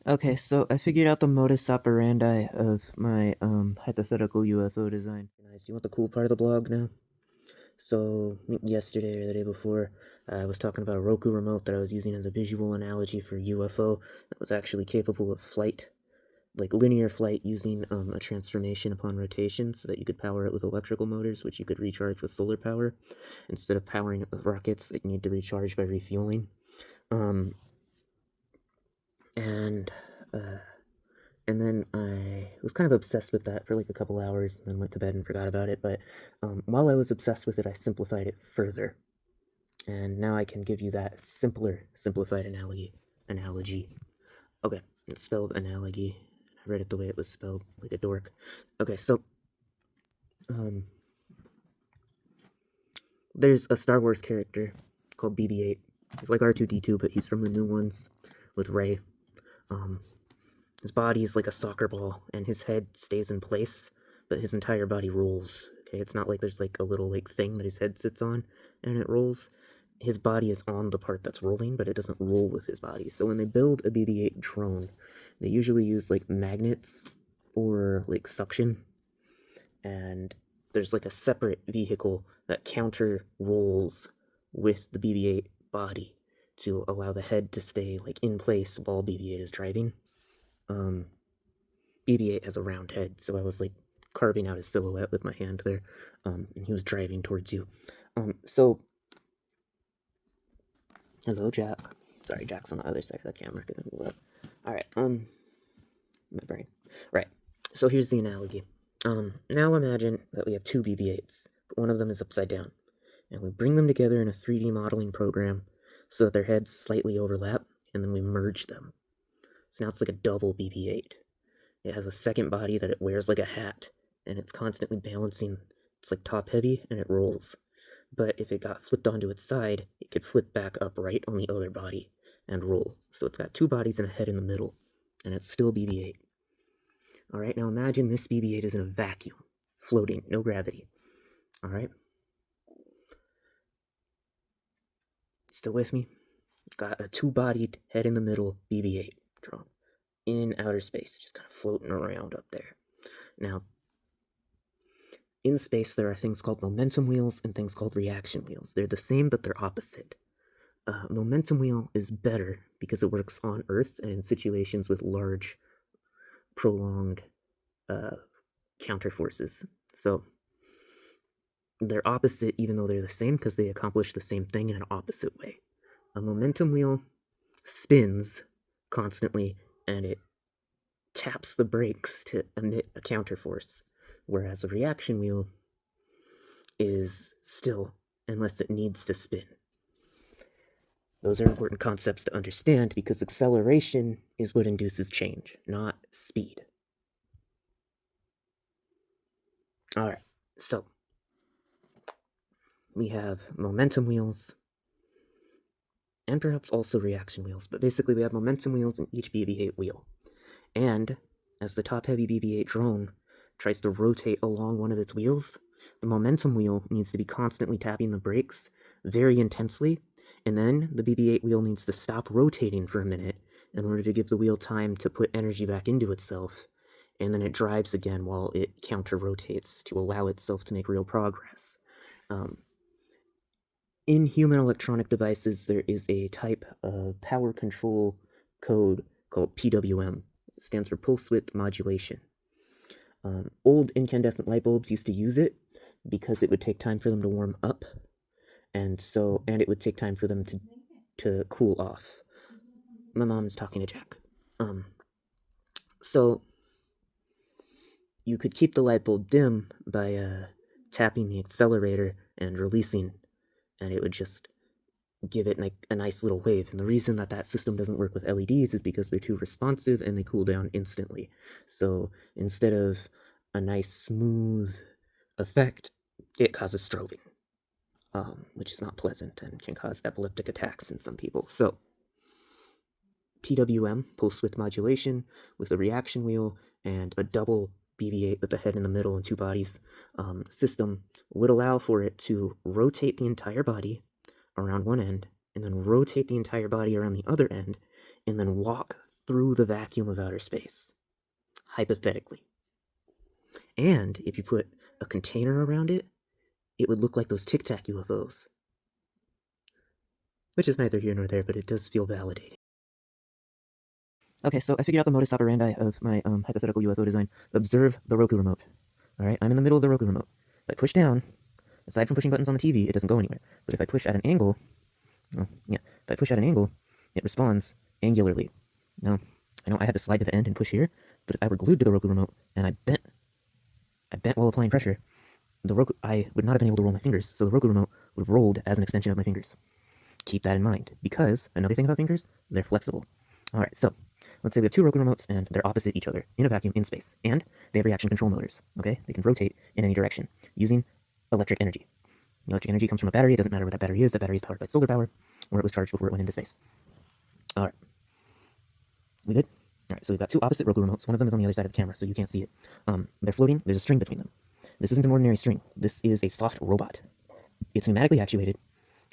Okay, so I figured out the modus operandi of my hypothetical UFO design. Guys, do you want the cool part of the blog now? So yesterday or the day before, I was talking about a Roku remote that I was using as a visual analogy for UFO that was actually capable of flight, like linear flight using a transformation upon rotation, so that you could power it with electrical motors, which you could recharge with solar power, instead of powering it with rockets that you need to recharge by refueling. Um, and uh, And then I was kind of obsessed with that for like a couple hours and then went to bed and forgot about it. But while I was obsessed with it, I simplified it further. And now I can give you that simplified analogy. Okay, it's spelled analogy. I read it the way it was spelled, like a dork. Okay, so um, there's a Star Wars character called BB-8. He's like R2-D2, but he's from the new ones with Rey. Um, His body is like a soccer ball, and his head stays in place, but his entire body rolls. Okay, it's not like there's like a little like thing that his head sits on, and it rolls. His body is on the part that's rolling, but it doesn't roll with his body. So when they build a BB-8 drone, they usually use like magnets or like suction, and there's like a separate vehicle that counter rolls with the BB-8 body to allow the head to stay like in place while BB-8 is driving. Um, BB-8 has a round head, so I was like carving out his silhouette with my hand there, and he was driving towards you. So hello, Jack. Sorry, Jack's on the other side of the camera. Gonna move up. All right. My brain. Right. So here's the analogy. Now imagine that we have two BB-8s, but one of them is upside down, and we bring them together in a 3D modeling program so that their heads slightly overlap, and then we merge them. So now it's like a double BB-8. It has a second body that it wears like a hat, and it's constantly balancing. It's like top heavy, and it rolls. But if it got flipped onto its side, it could flip back upright on the other body and roll. So it's got two bodies and a head in the middle, and it's still BB-8. All right, now imagine this BB-8 is in a vacuum, floating, no gravity. All right, still with me? Got a two-bodied head in the middle BB-8 drone in outer space, just kind of floating around up there. Now, in space, there are things called momentum wheels and things called reaction wheels. They're the same, but they're opposite. Momentum wheel is better because it works on Earth and in situations with large, prolonged uh, counter forces. So they're opposite, even though they're the same, because they accomplish the same thing in an opposite way. A momentum wheel spins constantly and it taps the brakes to emit a counterforce, whereas a reaction wheel is still unless it needs to spin. Those are important concepts to understand because acceleration is what induces change, not speed. All right, so we have momentum wheels and perhaps also reaction wheels, but basically we have momentum wheels in each BB-8 wheel. And as the top-heavy BB-8 drone tries to rotate along one of its wheels, the momentum wheel needs to be constantly tapping the brakes very intensely, and then the BB-8 wheel needs to stop rotating for a minute in order to give the wheel time to put energy back into itself, and then it drives again while it counter-rotates to allow itself to make real progress. Um, in human electronic devices, there is a type of power control code called PWM. It stands for pulse width modulation. Old incandescent light bulbs used to use it because it would take time for them to warm up, and it would take time for them to cool off. My mom is talking to Jack. So you could keep the light bulb dim by tapping the accelerator and releasing, and it would just give it like a nice little wave. And the reason that that system doesn't work with LEDs is because they're too responsive and they cool down instantly. So instead of a nice smooth effect, it causes strobing, which is not pleasant and can cause epileptic attacks in some people. So PWM, pulse width modulation, with a reaction wheel and a double BB-8 with the head in the middle and two bodies system would allow for it to rotate the entire body around one end and then rotate the entire body around the other end and then walk through the vacuum of outer space, hypothetically. And if you put a container around it, it would look like those Tic Tac UFOs. Which is neither here nor there, but it does feel validating. Okay, so I figured out the modus operandi of my hypothetical UFO design. Observe the Roku remote. Alright, I'm in the middle of the Roku remote. If I push down, aside from pushing buttons on the TV, it doesn't go anywhere. But if I push at an angle, if I push at an angle, it responds angularly. Now, I know I had to slide to the end and push here, but if I were glued to the Roku remote and I bent while applying pressure, I would not have been able to roll my fingers, so the Roku remote would have rolled as an extension of my fingers. Keep that in mind, because another thing about fingers, they're flexible. Alright, so let's say we have two Roku remotes and they're opposite each other in a vacuum in space, and they have reaction control motors, okay? They can rotate in any direction using electric energy. Electric energy comes from a battery. It doesn't matter what that battery is. That battery is powered by solar power, or it was charged before it went into space. Alright. We good? Alright, so we've got two opposite Roku remotes. One of them is on the other side of the camera, so you can't see it. They're floating. There's a string between them. This isn't an ordinary string. This is a soft robot. It's pneumatically actuated,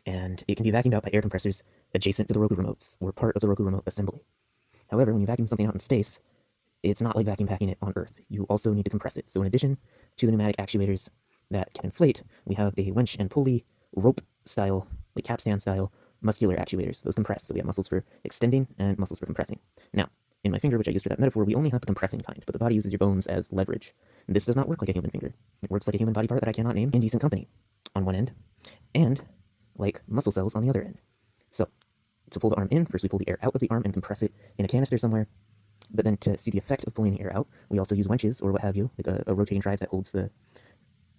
and it can be vacuumed out by air compressors adjacent to the Roku remotes, or part of the Roku remote assembly. However, when you vacuum something out in space, it's not like vacuum packing it on Earth. You also need to compress it. So in addition to the pneumatic actuators that can inflate, we have a winch and pulley, rope style, like capstan style, muscular actuators. Those compress. So we have muscles for extending and muscles for compressing. Now, in my finger, which I used for that metaphor, we only have the compressing kind, but the body uses your bones as leverage. This does not work like a human finger. It works like a human body part that I cannot name in decent company on one end, and like muscle cells on the other end. So, to pull the arm in, first we pull the air out of the arm and compress it in a canister somewhere. But then to see the effect of pulling the air out, we also use winches or what have you, like a rotating drive that holds the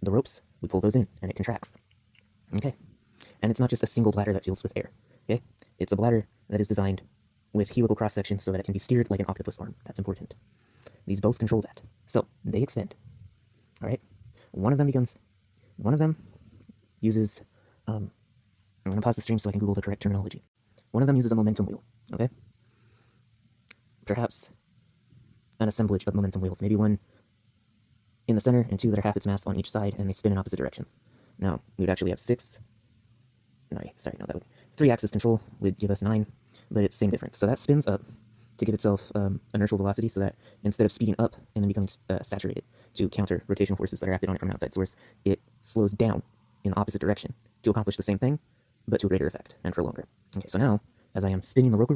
ropes. We pull those in and it contracts. Okay. And it's not just a single bladder that fills with air. Okay. It's a bladder that is designed with helical cross section so that it can be steered like an octopus arm. That's important. These both control that. So they extend. All right. One of them uses, I'm going to pause the stream so I can Google the correct terminology. One of them uses a momentum wheel. Okay. Perhaps an assemblage of momentum wheels, maybe one in the center and two that are half its mass on each side, and they spin in opposite directions. Now, we would actually have three-axis control would give us 9, but it's same difference. So that spins up to give itself inertial velocity so that instead of speeding up and then becoming saturated to counter rotational forces that are acted on it from an outside source, it slows down in the opposite direction to accomplish the same thing, but to a greater effect and for longer. Okay, so now, as I am spinning the Roku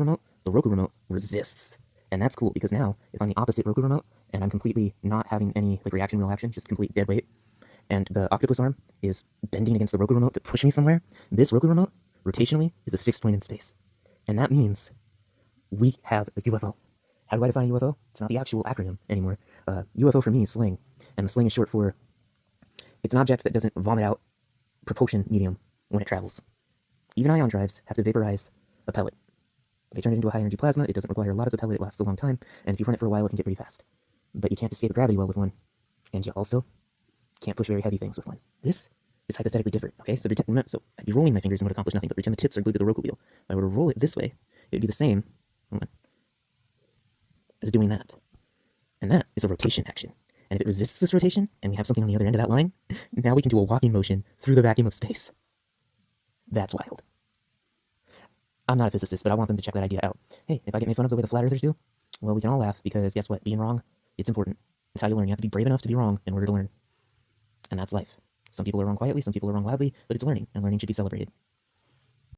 remote resists. And that's cool, because now, if I'm the opposite Roku remote, and I'm completely not having any like reaction wheel action, just complete dead weight, and the octopus arm is bending against the Roku remote to push me somewhere, this Roku remote, rotationally, is a fixed point in space. And that means we have a UFO. How do I define a UFO? It's not the actual acronym anymore. UFO for me is sling, and the sling is short for, it's an object that doesn't vomit out propulsion medium when it travels. Even ion drives have to vaporize a pellet. They turn it into a high-energy plasma. It doesn't require a lot of the pellet. It lasts a long time, and if you run it for a while, it can get pretty fast. But you can't escape gravity well with one, and you also can't push very heavy things with one. This is hypothetically different, okay? So I'd be rolling my fingers and would accomplish nothing, but pretend the tips are glued to the Roku wheel. If I were to roll it this way, it would be the same as doing that. And that is a rotation action. And if it resists this rotation, and we have something on the other end of that line, now we can do a walking motion through the vacuum of space. That's wild. I'm not a physicist, but I want them to check that idea out. Hey, if I get made fun of the way the flat earthers do, well, we can all laugh, because guess what? Being wrong, it's important. It's how you learn. You have to be brave enough to be wrong in order to learn. And that's life. Some people are wrong quietly, some people are wrong loudly, but it's learning, and learning should be celebrated.